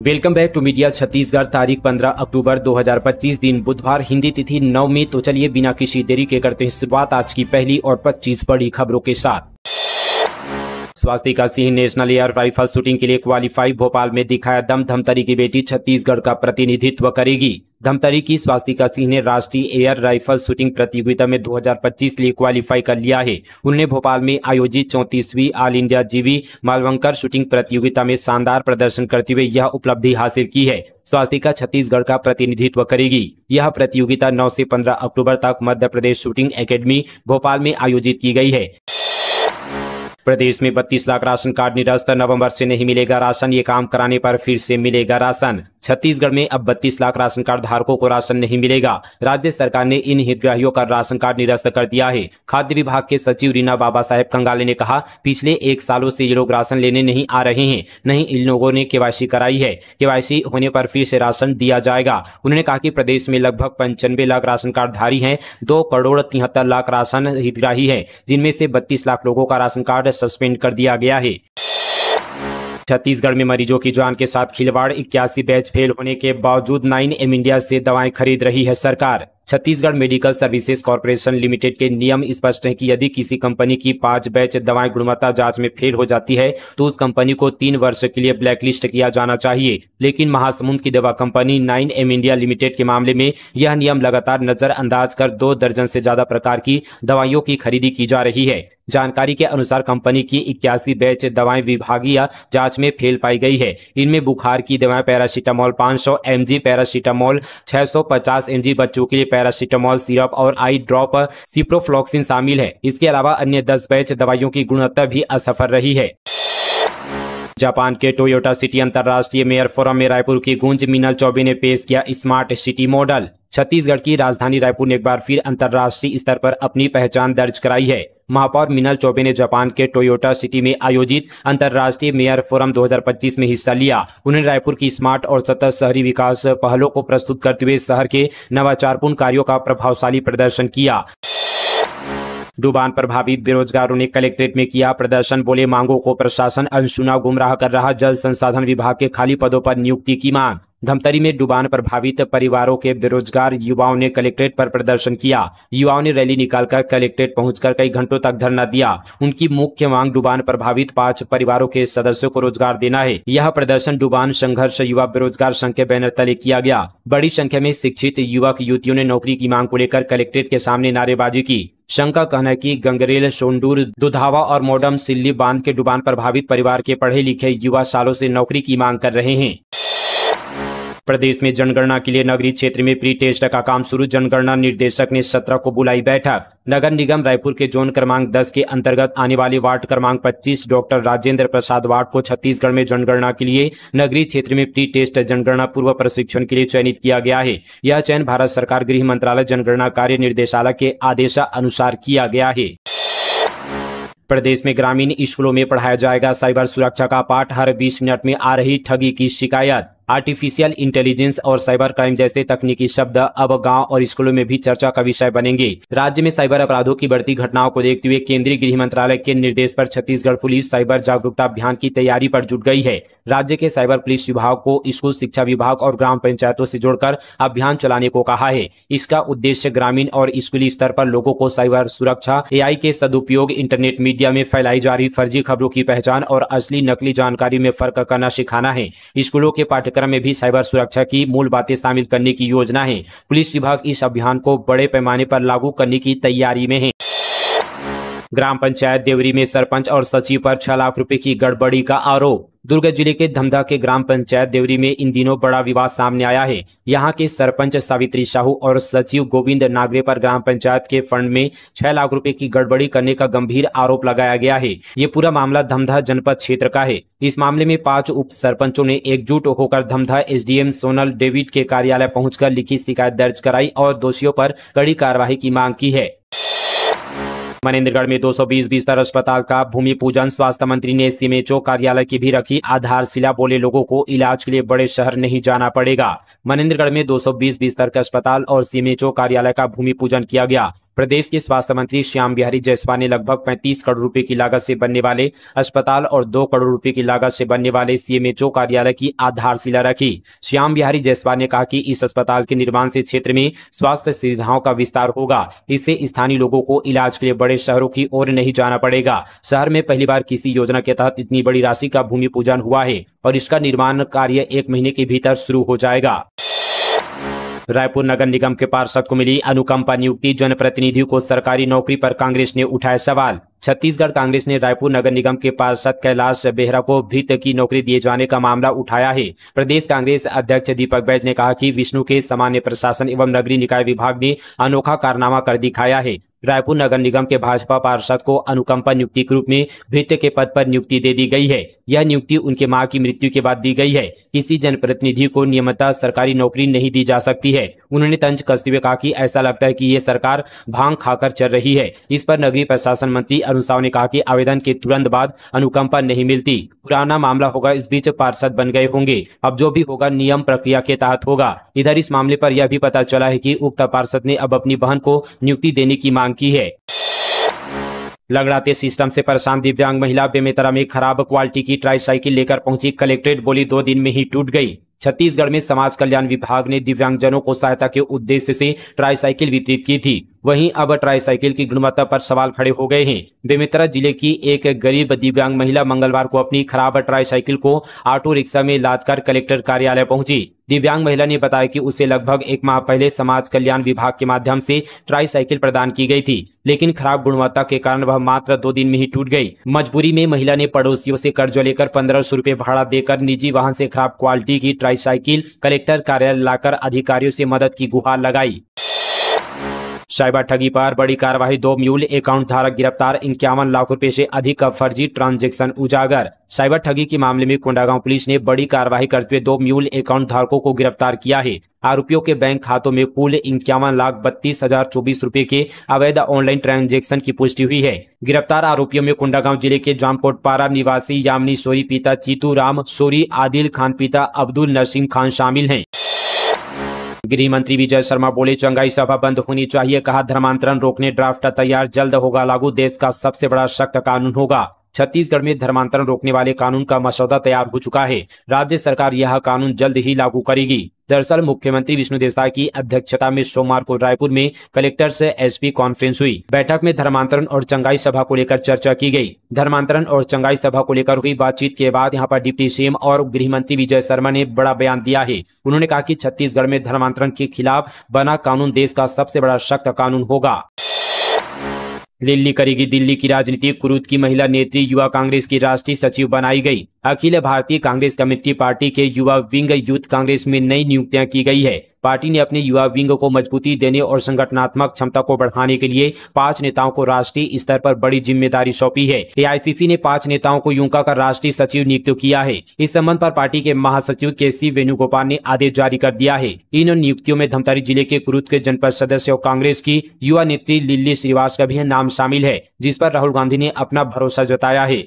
Welcome back to media Chhattisgarh. तारीख 15 अक्टूबर 2025 दिन बुधवार, हिंदी तिथि 9 तो चलिए बिना किसी देरी के करते हैं शुरुआत आज की पहली और 25 बड़ी खबरों के साथ। Swastika Singh national air rifle shooting के लिए क्वालिफाई। भोपाल में दिखाया दम। धमतरी की बेटी छत्तीसगढ़ का प्रतिनिधित्व करेगी। धमतरी की स्वास्तिका सिंह ने राष्ट्रीय एयर राइफल शूटिंग प्रतियोगिता में 2025 के लिए क्वालिफाई कर लिया है। उन्होंने भोपाल में आयोजित 34वीं ऑल इंडिया जीवी मालवंकर शूटिंग प्रतियोगिता में शानदार प्रदर्शन करते हुए यह उपलब्धि हासिल की है। स्वास्तिका छत्तीसगढ़ का प्रतिनिधित्व करेगी। यह प्रतियोगिता 9 से 15 अक्टूबर तक मध्य प्रदेश शूटिंग एकेडमी भोपाल में आयोजित की गई है। प्रदेश में 32 लाख राशन कार्ड निरस्त। नवंबर से नहीं मिलेगा राशन, ये काम कराने पर फिर से मिलेगा राशन। छत्तीसगढ़ में अब 32 लाख राशन कार्ड धारकों को राशन नहीं मिलेगा। राज्य सरकार ने इन हितग्राहियों का राशन कार्ड निरस्त कर दिया है। खाद्य विभाग के सचिव रीना बाबा साहेब कंगाले ने कहा, पिछले 1 सालों से ये लोग राशन लेने नहीं आ रहे हैं, नहीं इन लोगों ने केवाईसी कराई है। केवाईसी होने पर फिर से राशन दिया जाएगा। उन्होंने कहा कि प्रदेश में लगभग 95 लाख राशन कार्ड धारी हैं। 2 करोड़ 73 लाख राशन हितग्राही है, जिनमें से 32 लाख लोगों का राशन कार्ड सस्पेंड कर दिया गया है। छत्तीसगढ़ में मरीजों की जान के साथ खिलवाड़। 81 बैच फेल होने के बावजूद 9M इंडिया से दवाएं खरीद रही है सरकार। Chhattisgarh medical services corporation limited के नियम स्पष्ट हैं कि यदि किसी कंपनी की 5 बैच दवाएं गुणवत्ता जांच में फेल हो जाती है तो उस कंपनी को 3 वर्ष के लिए ब्लैकलिस्ट किया जाना चाहिए। लेकिन महासमुंद की दवा कंपनी 9M इंडिया लिमिटेड के मामले में यह नियम लगातार नजरअंदाज कर 2 दर्जन से ज्यादा प्रकार की दवाइयों की खरीदी की जा रही है। जानकारी के अनुसार कंपनी की 81 बैच दवाएं विभागीय जांच में फेल पाई गई है। इनमें बुखार की दवाएं पैरासीटामोल 500 mg, पैरासीटामोल 650 mg, बच्चों के लिए पैरासीटामोल सिरप और आई ड्रॉप सिप्रोफ्लॉक्सिन शामिल है। इसके अलावा अन्य 10 बैच दवाइयों की गुणवत्ता भी असफल रही है। जापान के टोयोटा सिटी अंतर्राष्ट्रीय मेयर फोरम में रायपुर की गूंज। मीनल चौबे ने पेश किया स्मार्ट सिटी मॉडल। छत्तीसगढ़ की राजधानी रायपुर ने एक बार फिर अंतर्राष्ट्रीय स्तर पर अपनी पहचान दर्ज कराई है। महापौर मीनल चौबे ने जापान के टोयोटा सिटी में आयोजित अंतर्राष्ट्रीय मेयर फोरम 2025 में हिस्सा लिया। उन्होंने रायपुर की स्मार्ट और सतत शहरी विकास पहलों को प्रस्तुत करते हुए शहर के नवाचारपूर्ण कार्यों का प्रभावशाली प्रदर्शन किया। डूबान प्रभावित बेरोजगारों ने कलेक्ट्रेट में किया प्रदर्शन। बोले, मांगों को प्रशासन अनसुना गुमराह कर रहा। जल संसाधन विभाग के खाली पदों पर नियुक्ति की मांग। धमतरी में डूबान प्रभावित परिवारों के बेरोजगार युवाओं ने कलेक्ट्रेट पर प्रदर्शन किया। युवाओं ने रैली निकालकर कलेक्ट्रेट पहुंचकर कई घंटों तक धरना दिया। उनकी मुख्य मांग डूबान प्रभावित 5 परिवारों के सदस्यों को रोजगार देना है। यह प्रदर्शन डूबान संघर्ष युवा बेरोजगार संघ के बैनर तले किया गया। बड़ी संख्या में शिक्षित युवक युवतियों ने नौकरी की मांग को लेकर कलेक्ट्रेट के सामने नारेबाजी की। संघ का कहना है कि गंगरेल, सोंडूर, दुधावा और मोडम सिल्ली बांध के डूबान प्रभावित परिवार के पढ़े लिखे युवा सालों से नौकरी की मांग कर रहे हैं। प्रदेश में जनगणना के लिए नगरीय क्षेत्र में प्री टेस्ट का काम शुरू। जनगणना निर्देशक ने 17 को बुलाई बैठक। नगर निगम रायपुर के जोन क्रमांक 10 के अंतर्गत आने वाले वार्ड क्रमांक 25 डॉक्टर राजेंद्र प्रसाद वार्ड को छत्तीसगढ़ में जनगणना के लिए नगरीय क्षेत्र में प्री टेस्ट जनगणना पूर्व प्रशिक्षण के लिए चयनित किया गया है। यह चयन भारत सरकार गृह मंत्रालय जनगणना कार्य निर्देशालय के आदेशानुसार किया गया है। प्रदेश में ग्रामीण स्कूलों में पढ़ाया जाएगा साइबर सुरक्षा का पाठ। हर 20 मिनट में आ रही ठगी की शिकायत। आर्टिफिशियल इंटेलिजेंस और साइबर क्राइम जैसे तकनीकी शब्द अब गांव और स्कूलों में भी चर्चा का विषय बनेंगे। राज्य में साइबर अपराधों की बढ़ती घटनाओं को देखते हुए केंद्रीय गृह मंत्रालय के निर्देश पर छत्तीसगढ़ पुलिस साइबर जागरूकता अभियान की तैयारी पर जुट गई है। राज्य के साइबर पुलिस विभाग को स्कूल शिक्षा विभाग और ग्राम पंचायतों से जोड़कर अभियान चलाने को कहा है। इसका उद्देश्य ग्रामीण और स्कूली स्तर पर लोगों को साइबर सुरक्षा, AI के सदुपयोग, इंटरनेट मीडिया में फैलाई जा रही फर्जी खबरों की पहचान और असली नकली जानकारी में फर्क करना सिखाना है। स्कूलों के पाठ्यक्रम में भी साइबर सुरक्षा की मूल बातें शामिल करने की योजना है। पुलिस विभाग इस अभियान को बड़े पैमाने पर लागू करने की तैयारी में है। ग्राम पंचायत देवरी में सरपंच और सचिव पर 6 लाख रुपए की गड़बड़ी का आरोप। दुर्ग जिले के धमधा के ग्राम पंचायत देवरी में इन दिनों बड़ा विवाद सामने आया है। यहां के सरपंच सावित्री साहू और सचिव गोविंद नागरे पर ग्राम पंचायत के फंड में 6 लाख रुपए की गड़बड़ी करने का गंभीर आरोप लगाया गया है। ये पूरा मामला धमधा जनपद क्षेत्र का है। इस मामले में 5 उप सरपंचों ने एकजुट होकर धमधा SDM सोनल डेविड के कार्यालय पहुंचकर लिखित शिकायत दर्ज कराई और दोषियों पर कड़ी कार्रवाई की मांग की है। मनेन्द्रगढ़ में 220 बिस्तर अस्पताल का भूमि पूजन। स्वास्थ्य मंत्री ने सीएमएचओ कार्यालय की भी रखी आधारशिला। बोले, लोगों को इलाज के लिए बड़े शहर नहीं जाना पड़ेगा। मनेन्द्रगढ़ में 220 बिस्तर के अस्पताल और सीएमएचओ कार्यालय का भूमि पूजन किया गया। प्रदेश के स्वास्थ्य मंत्री श्याम बिहारी जायसवाल ने लगभग 35 करोड़ रुपए की लागत से बनने वाले अस्पताल और 2 करोड़ रुपए की लागत से बनने वाले सीएमएचओ कार्यालय की आधारशिला रखी। श्याम बिहारी जायसवाल ने कहा कि इस अस्पताल के निर्माण से क्षेत्र में स्वास्थ्य सुविधाओं का विस्तार होगा। इससे स्थानीय लोगों को इलाज के लिए बड़े शहरों की ओर नहीं जाना पड़ेगा। शहर में पहली बार किसी योजना के तहत इतनी बड़ी राशि का भूमि पूजन हुआ है और इसका निर्माण कार्य 1 महीने के भीतर शुरू हो जाएगा। रायपुर नगर निगम के पार्षद को मिली अनुकंपा नियुक्ति, जनप्रतिनिधियों को सरकारी नौकरी पर कांग्रेस ने उठाया सवाल। छत्तीसगढ़ कांग्रेस ने रायपुर नगर निगम के पार्षद कैलाश बेहरा को भृत्य की नौकरी दिए जाने का मामला उठाया है। प्रदेश कांग्रेस अध्यक्ष दीपक बैज ने कहा कि विष्णु के सामान्य प्रशासन एवं नगरीय निकाय विभाग ने अनोखा कारनामा कर दिखाया है। रायपुर नगर निगम के भाजपा पार्षद को अनुकंपा नियुक्ति के रूप में भृत्य के पद पर नियुक्ति दे दी गई है। यह नियुक्ति उनके मां की मृत्यु के बाद दी गई है। किसी जनप्रतिनिधि को नियमितः सरकारी नौकरी नहीं दी जा सकती है। उन्होंने तंज कसते हुए कहा कि ऐसा लगता है कि ये सरकार भांग खाकर चल रही है। इस पर नगरीय प्रशासन मंत्री अरुण साव ने कहा कि आवेदन के तुरंत बाद अनुकंपा नहीं मिलती, पुराना मामला होगा। इस बीच पार्षद बन गए होंगे, अब जो भी होगा नियम प्रक्रिया के तहत होगा। इधर इस मामले पर यह भी पता चला है कि उक्त पार्षद ने अब अपनी बहन को नियुक्ति देने की मांग की है। लगड़ाते सिस्टम से परेशान दिव्यांग महिला बेमेतरा में खराब क्वालिटी की ट्राईसाइकिल लेकर पहुंची। कलेक्ट्रेट बोली 2 दिन में ही टूट गई। छत्तीसगढ़ में समाज कल्याण विभाग ने दिव्यांगजनों को सहायता के उद्देश्य से ट्राईसाइकिल वितरित की थी। वहीं अब ट्राईसाइकिल की गुणवत्ता पर सवाल खड़े हो गए हैं। बेमेतरा जिले की एक गरीब दिव्यांग महिला मंगलवार को अपनी खराब ट्राईसाइकिल को ऑटो रिक्शा में लादकर कलेक्टर कार्यालय पहुंची। दिव्यांग महिला ने बताया कि उसे लगभग 1 माह पहले समाज कल्याण विभाग के माध्यम से ट्राईसाइकिल प्रदान की गई थी, लेकिन खराब गुणवत्ता के कारण वह मात्र 2 दिन में ही टूट गई। मजबूरी में महिला ने पड़ोसियों से कर्ज लेकर 1500 रुपए भाड़ा देकर निजी वाहन से खराब क्वालिटी की ट्राईसाइकिल कलेक्टर कार्यालय लाकर अधिकारियों से मदद की गुहार लगाई। साइबर ठगी पर बड़ी कार्रवाई, 2 म्यूल अकाउंट धारक गिरफ्तार, 51 लाख रुपए से अधिक का फर्जी ट्रांजैक्शन उजागर। साइबर ठगी के मामले में कोंडागांव पुलिस ने बड़ी कार्रवाई करते हुए 2 म्यूल अकाउंट धारकों को गिरफ्तार किया है। आरोपियों के बैंक खातों में कुल 51,32,024 रुपए के अवैध ऑनलाइन ट्रांजैक्शन की पुष्टि हुई है। गिरफ्तार आरोपियों में कोंडागांव जिले के जामकोटपारा निवासी यामिनी सोरी पिता चीतू राम सोरी, आदिल खान पिता अब्दुल नसीम खान शामिल हैं। गृह मंत्री विजय शर्मा बोले, चंगाई सभा बंद होनी चाहिए। कहा, धर्मांतरण रोकने ड्राफ्ट तैयार, जल्द होगा लागू, देश का सबसे बड़ा सख्त कानून होगा। छत्तीसगढ़ में धर्मांतरण रोकने वाले कानून का मसौदा तैयार हो चुका है। राज्य सरकार यह कानून जल्द ही लागू करेगी। दरअसल मुख्यमंत्री विष्णुदेव साय की अध्यक्षता में सोमवार को रायपुर में कलेक्टर से एसपी कॉन्फ्रेंस हुई। बैठक में धर्मांतरण और चंगाई सभा को लेकर चर्चा की गई। धर्मांतरण और चंगाई सभा को लेकर हुई बातचीत के बाद यहां पर डिप्टी सीएम और गृह मंत्री विजय शर्मा ने बड़ा बयान दिया है। उन्होंने कहा कि छत्तीसगढ़ में धर्मांतरण के खिलाफ बना कानून देश का सबसे बड़ा सख्त कानून होगा। दिल्ली करेगी दिल्ली की राजनीति, कुरूद की महिला नेत्री युवा कांग्रेस की राष्ट्रीय सचिव बनाई गई। अखिल भारतीय कांग्रेस कमेटी पार्टी के युवा विंग यूथ कांग्रेस में नई नियुक्तियां की गई है। पार्टी ने अपने युवा विंग को मजबूती देने और संगठनात्मक क्षमता को बढ़ाने के लिए 5 नेताओं को राष्ट्रीय स्तर पर बड़ी जिम्मेदारी सौंपी है। एआईसीसी ने 5 नेताओं को यूंका का राष्ट्रीय सचिव नियुक्त किया है। इस संबंध पर पार्टी के महासचिव केसी वेणुगोपाल ने आदेश जारी कर दिया है। इन नियुक्तियों में धमतारी जिले के कुरूद के जनपद सदस्य और कांग्रेस की युवा नेत्री लिल्ली श्रीवास का भी नाम शामिल है, जिस पर राहुल गांधी ने अपना भरोसा जताया है।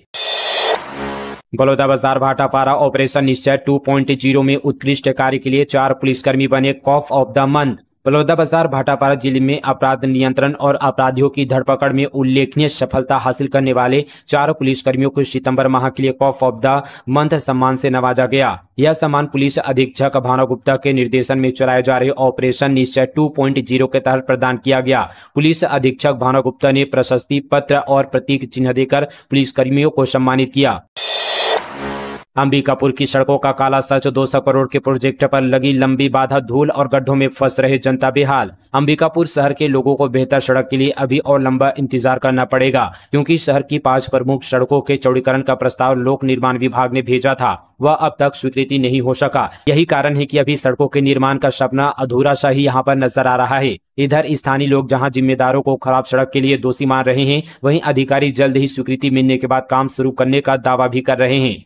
बलौदाबाजार भाटापारा ऑपरेशन निश्चय 2.0 में उत्कृष्ट कार्य के लिए 4 पुलिसकर्मी बने cop of the month. Balodabazar Bhatapara जिले में अपराध नियंत्रण और अपराधियों की धरपकड़ में उल्लेखनीय सफलता हासिल करने वाले 4 पुलिसकर्मियों को सितंबर माह के लिए कॉफ ऑफ द मंथ सम्मान से नवाजा गया। यह सम्मान पुलिस अधीक्षक भानु गुप्ता के निर्देशन में चलाए जा रहे ऑपरेशन निश्चय 2.0 के तहत प्रदान किया गया। पुलिस अधीक्षक भानु गुप्ता ने प्रशस्ति पत्र और प्रतीक चिन्ह देकर पुलिसकर्मियों को सम्मानित किया। अंबिकापुर की सड़कों का काला सच, 200 करोड़ के प्रोजेक्ट पर लगी लंबी बाधा, धूल और गड्ढों में फंस रहे जनता बेहाल। अंबिकापुर शहर के लोगों को बेहतर सड़क के लिए अभी और लंबा इंतजार करना पड़ेगा, क्योंकि शहर की 5 प्रमुख सड़कों के चौड़ीकरण का प्रस्ताव लोक निर्माण विभाग ने भेजा था, वह अब तक स्वीकृति नहीं हो सका। यही कारण है कि अभी सड़कों के निर्माण का सपना अधूरा सा ही यहाँ पर नजर आ रहा है। इधर स्थानीय लोग जहाँ जिम्मेदारों को खराब सड़क के लिए दोषी मान रहे हैं, वहीं अधिकारी जल्द ही स्वीकृति मिलने के बाद काम शुरू करने का दावा भी कर रहे हैं।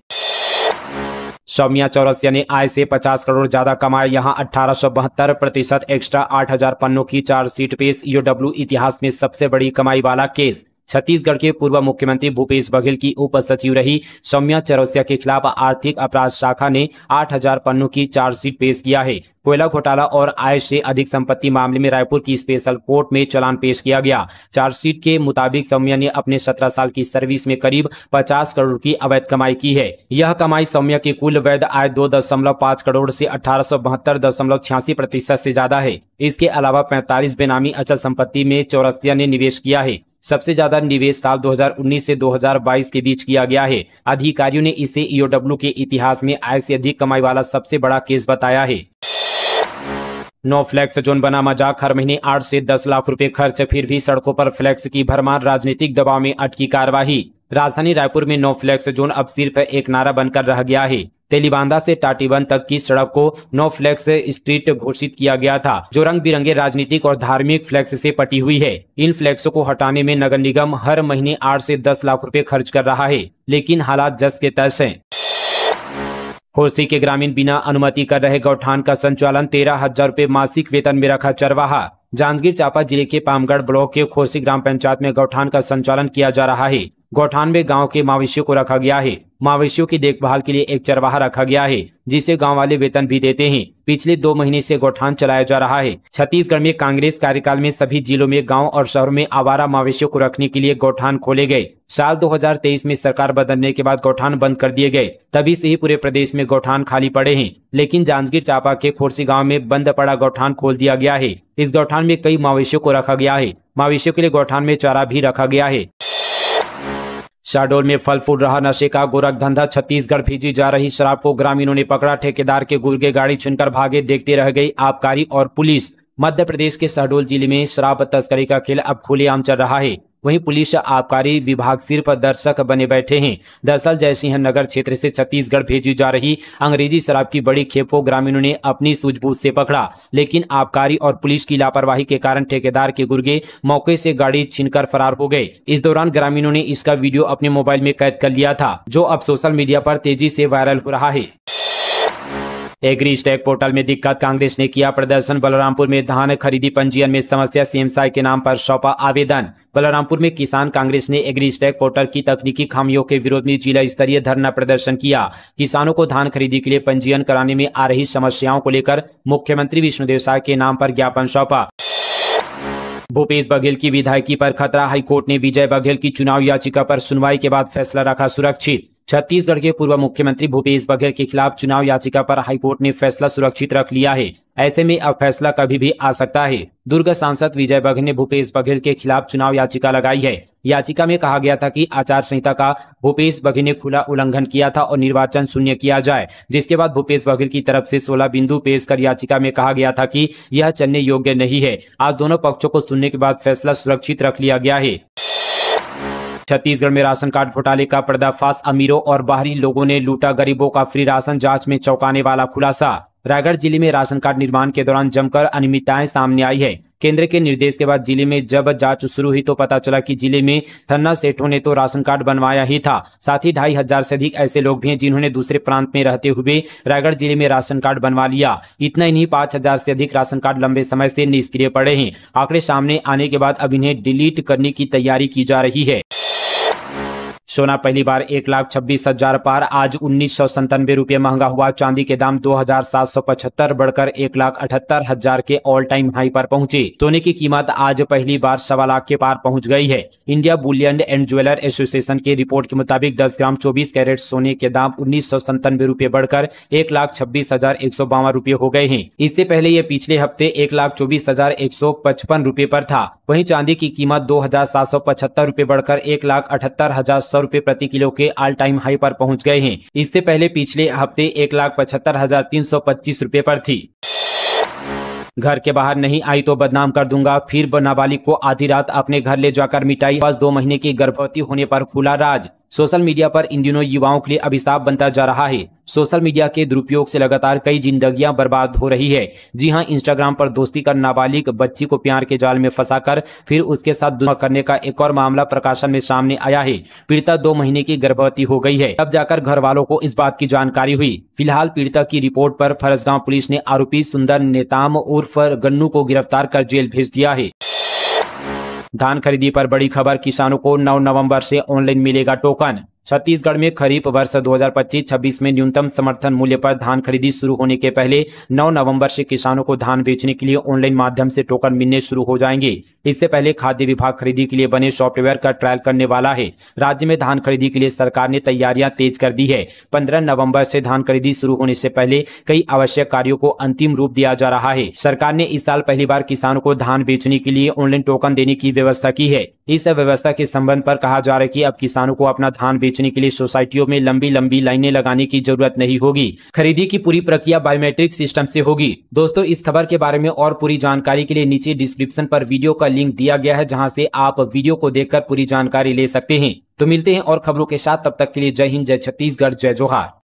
सौम्या चौरसिया ने आय से 50 करोड़ ज्यादा कमाए, यहां 1872% एक्स्ट्रा, 8000 पन्नों की चार्जशीट पेश। ईओडब्ल्यू इतिहास में सबसे बड़ी कमाई वाला केस। छत्तीसगढ़ के पूर्व मुख्यमंत्री भूपेश बघेल की उप सचिव रही सौम्या चौरसिया के खिलाफ आर्थिक अपराध शाखा ने 8000 पन्नों की चार्जशीट पेश किया है। कोयला घोटाला और आय से अधिक संपत्ति मामले में रायपुर की स्पेशल कोर्ट में चालान पेश किया गया। चार्जशीट के मुताबिक सौम्या ने अपने 17 साल की सर्विस में करीब 50 करोड़ की अवैध कमाई की है। यह कमाई सौम्या की कुल वैध आय 2.5 करोड़ से 1872.86% से ज्यादा है। इसके अलावा 45 बेनामी अचल संपत्ति में चौरसिया ने निवेश किया है। सबसे ज्यादा निवेश साल 2019 से 2022 के बीच किया गया है। अधिकारियों ने इसे ईओडब्ल्यू के इतिहास में आय से अधिक कमाई वाला सबसे बड़ा केस बताया है। नो फ्लैक्स जोन बना मजाक, हर महीने 8 से 10 लाख रुपए खर्च, फिर भी सड़कों पर फ्लैक्स की भरमार, राजनीतिक दबाव में अटकी कार्यवाही। राजधानी रायपुर में नो फ्लैक्स जोन अब सिर्फ एक नारा बनकर रह गया है। तेलीबांधा से टाटीबंद तक की सड़क को नो फ्लैक्स स्ट्रीट घोषित किया गया था, जो रंग बिरंगे राजनीतिक और धार्मिक फ्लैक्स से पटी हुई है। इन फ्लैक्सों को हटाने में नगर निगम हर महीने 8 से 10 लाख रुपए खर्च कर रहा है, लेकिन हालात जस के तस हैं। खोसी के ग्रामीण बिना अनुमति कर रहे गौठान का संचालन, 13,000 रुपए मासिक वेतन में रखा चरवाहा। जांजगीर चांपा जिले के पामगढ़ ब्लॉक के खोसी ग्राम पंचायत में गौठान का संचालन किया जा रहा है। गौठान में गांव के मवेशियों को रखा गया है। मवेशियों की देखभाल के लिए एक चरवाहा रखा गया है, जिसे गांव वाले वेतन भी देते हैं। पिछले 2 महीने से गौठान चलाया जा रहा है। छत्तीसगढ़ में कांग्रेस कार्यकाल में सभी जिलों में गांव और शहरों में आवारा मवेशियों को रखने के लिए गौठान खोले गए। साल 2023 में सरकार बदलने के बाद गौठान बंद कर दिए गए। तभी से ही पूरे प्रदेश में गौठान खाली पड़े हैं, लेकिन जांजगीर चांपा के खोरसी गाँव में बंद पड़ा गौठान खोल दिया गया है। इस गौठान में कई मवेशियों को रखा गया है। मवेशियों के लिए गौठान में चारा भी रखा गया है। शहडोल में फल फूल रहा नशे का गोरख धंधा, छत्तीसगढ़ भेजी जा रही शराब को ग्रामीणों ने पकड़ा। ठेकेदार के गुर्गे गाड़ी चुनकर भागे, देखते रह गई आबकारी और पुलिस। मध्य प्रदेश के शहडोल जिले में शराब तस्करी का खेल अब खुलेआम चल रहा है। वहीं पुलिस आबकारी विभाग सिर्फ दर्शक बने बैठे हैं। दरअसल जयसिंह नगर क्षेत्र से छत्तीसगढ़ भेजी जा रही अंग्रेजी शराब की बड़ी खेप को ग्रामीणों ने अपनी सूझबूझ से पकड़ा, लेकिन आबकारी और पुलिस की लापरवाही के कारण ठेकेदार के गुर्गे मौके से गाड़ी छीनकर फरार हो गए। इस दौरान ग्रामीणों ने इसका वीडियो अपने मोबाइल में कैद कर लिया था, जो अब सोशल मीडिया पर तेजी से वायरल हो रहा है। एग्री स्टैक पोर्टल में दिक्कत, कांग्रेस ने किया प्रदर्शन। बलरामपुर में धान खरीदी पंजीयन में समस्या, सीएमसाई के नाम पर सौंपा आवेदन। बलरामपुर में किसान कांग्रेस ने एग्री स्टैक पोर्टल की तकनीकी खामियों के विरोध में जिला स्तरीय धरना प्रदर्शन किया। किसानों को धान खरीदी के लिए पंजीयन कराने में आ रही समस्याओं को लेकर मुख्यमंत्री विष्णुदेव साय के नाम पर ज्ञापन सौंपा। भूपेश बघेल की विधायकी पर खतरा, हाईकोर्ट ने विजय बघेल की चुनाव याचिका पर सुनवाई के बाद फैसला रखा सुरक्षित। छत्तीसगढ़ के पूर्व मुख्यमंत्री भूपेश बघेल के खिलाफ चुनाव याचिका पर हाईकोर्ट ने फैसला सुरक्षित रख लिया है। ऐसे में अब फैसला कभी भी आ सकता है। दुर्ग सांसद विजय बघेल ने भूपेश बघेल के खिलाफ चुनाव याचिका लगाई है। याचिका में कहा गया था कि आचार संहिता का भूपेश बघेल ने खुला उल्लंघन किया था और निर्वाचन शून्य किया जाए, जिसके बाद भूपेश बघेल की तरफ से 16 बिंदु पेश कर याचिका में कहा गया था कि यह चलने योग्य नहीं है। आज दोनों पक्षों को सुनने के बाद फैसला सुरक्षित रख लिया गया है। छत्तीसगढ़ में राशन कार्ड घोटाले का पर्दाफाश, अमीरों और बाहरी लोगों ने लूटा गरीबों का फ्री राशन, जांच में चौंकाने वाला खुलासा। रायगढ़ जिले में राशन कार्ड निर्माण के दौरान जमकर अनियमितताएं सामने आई है। केंद्र के निर्देश के बाद जिले में जब जांच शुरू हुई तो पता चला कि जिले में थन्ना सेठों ने तो राशन कार्ड बनवाया ही था, साथ ही 2500 से अधिक ऐसे लोग भी हैं जिन्होंने दूसरे प्रांत में रहते हुए रायगढ़ जिले में राशन कार्ड बनवा लिया। इतना ही नहीं, 5000 से अधिक राशन कार्ड लंबे समय से निष्क्रिय पड़े हैं। आंकड़े सामने आने के बाद अब इन्हें डिलीट करने की तैयारी की जा रही है। सोना पहली बार 1,26,000 पार, आज 1997 रुपये महंगा हुआ। चांदी के दाम 2,775 बढ़कर 1,78,000 के ऑल टाइम हाई पर पहुंचे। सोने की कीमत आज पहली बार 1.25 लाख के पार पहुंच गई है। India Boolean and jeweller association की रिपोर्ट के मुताबिक 10 ग्राम 24 कैरेट सोने के दाम 1997 रुपये बढ़कर 1,26,152 रुपये हो गए हैं। इससे पहले ये पिछले हफ्ते 1,24,155 रुपये पर था। वहीं चांदी की कीमत 2,775 रुपये बढ़कर 1,78,100 रुपये प्रति किलो के ऑल टाइम हाई पर पहुंच गए हैं। इससे पहले पिछले हफ्ते 1,75,325 रुपये पर थी। घर के बाहर नहीं आई तो बदनाम कर दूंगा, फिर नाबालिग को आधी रात अपने घर ले जाकर मिटाई। बस 2 महीने की गर्भवती होने पर खुला राज। सोशल मीडिया पर इन दिनों युवाओं के लिए अभिशाप बनता जा रहा है। सोशल मीडिया के दुरुपयोग से लगातार कई जिंदगियां बर्बाद हो रही है। जी हां, इंस्टाग्राम पर दोस्ती कर नाबालिग बच्ची को प्यार के जाल में फंसाकर फिर उसके साथ दुआ करने का एक और मामला प्रकाशन में सामने आया है। पीड़िता 2 महीने की गर्भवती हो गई है। तब जाकर घर वालों को इस बात की जानकारी हुई। फिलहाल पीड़िता की रिपोर्ट पर फरसगांव पुलिस ने आरोपी सुंदर नेताम उर्फ गन्नू को गिरफ्तार कर जेल भेज दिया है। धान खरीदी पर बड़ी खबर, किसानों को 9 नवंबर से ऑनलाइन मिलेगा टोकन। छत्तीसगढ़ में खरीफ वर्ष 2025-26 में न्यूनतम समर्थन मूल्य पर धान खरीदी शुरू होने के पहले 9 नवंबर से किसानों को धान बेचने के लिए ऑनलाइन माध्यम से टोकन मिलने शुरू हो जाएंगे। इससे पहले खाद्य विभाग खरीदी के लिए बने सॉफ्टवेयर का ट्रायल करने वाला है। राज्य में धान खरीदी के लिए सरकार ने तैयारियां तेज कर दी है। 15 नवंबर से धान खरीदी शुरू होने से पहले कई आवश्यक कार्यों को अंतिम रूप दिया जा रहा है। सरकार ने इस साल पहली बार किसानों को धान बेचने के लिए ऑनलाइन टोकन देने की व्यवस्था की है। इस व्यवस्था के संबंध पर कहा जा रहा है कि अब किसानों को अपना धान बेचने के लिए सोसाइटियों में लंबी लंबी लाइनें लगाने की जरूरत नहीं होगी। खरीदी की पूरी प्रक्रिया बायोमेट्रिक सिस्टम से होगी। दोस्तों, इस खबर के बारे में और पूरी जानकारी के लिए नीचे डिस्क्रिप्शन पर वीडियो का लिंक दिया गया है, जहां से आप वीडियो को देखकर पूरी जानकारी ले सकते हैं। तो मिलते हैं और खबरों के साथ, तब तक के लिए जय हिंद, जय छत्तीसगढ़, जय जोहार।